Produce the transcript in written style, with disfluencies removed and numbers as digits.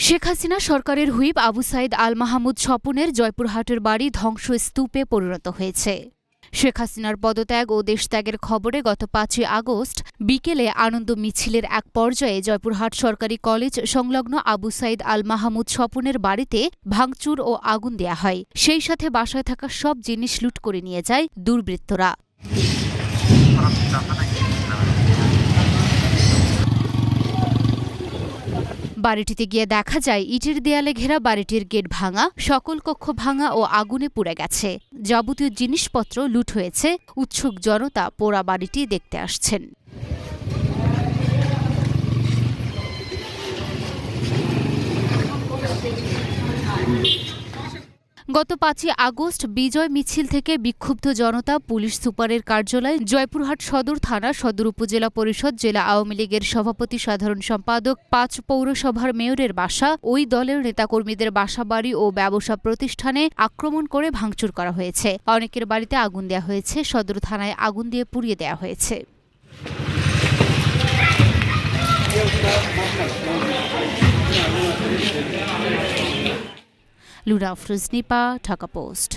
শেখ হাসিনা সরকারের হুইপ আবু সাইদ আল মাহমুদ স্বপনের জয়পুরহাটের বাড়ি ধ্বংসস্তূপে পরিণত হয়েছে। শেখ হাসিনার পদত্যাগ ও দেশত্যাগের খবরে গত ৫ই আগস্ট বিকেলে আনন্দ মিছিলের এক পর্যায়ে জয়পুরহাট সরকারি কলেজ সংলগ্ন আবু সাইদ আল মাহমুদ স্বপনের বাড়িতে ভাঙচুর ও আগুন দেয়া হয়। সেই সাথে বাসায় থাকা সব জিনিস লুট করে নিয়ে যায় দুর্বৃত্তরা। বাড়িটিতে গিয়ে দেখা যায় ইটের দেয়ালে ঘেরা বাড়িটির গেট ভাঙা, সকল কক্ষ ভাঙা ও আগুনে পুড়ে গেছে। যাবতীয় জিনিসপত্র লুট হয়েছে। উৎসুক জনতা পোড়া বাড়িটি দেখতে আসছেন। গত ৫ই আগস্ট বিজয় মিছিল থেকে বিক্ষুব্ধ জনতা পুলিশ সুপারের কার্যালয়, জয়পুরহাট সদর থানা, সদর উপজেলা পরিষদ, জেলা আওয়ামী লীগের সভাপতি, সাধারণ সম্পাদক, ৫ পৌরসভার মেয়রের বাসা, ওই দলের নেতাকর্মীদের বাসাবাড়ি ও ব্যবসা প্রতিষ্ঠানে আক্রমণ করে ভাঙচুর করা হয়েছে। অনেকের বাড়িতে আগুন দেওয়া হয়েছে। সদর থানায় আগুন দিয়ে পুড়িয়ে দেওয়া হয়েছে। লুনা আফরোজ নিপা, ঢাকা পোস্ট।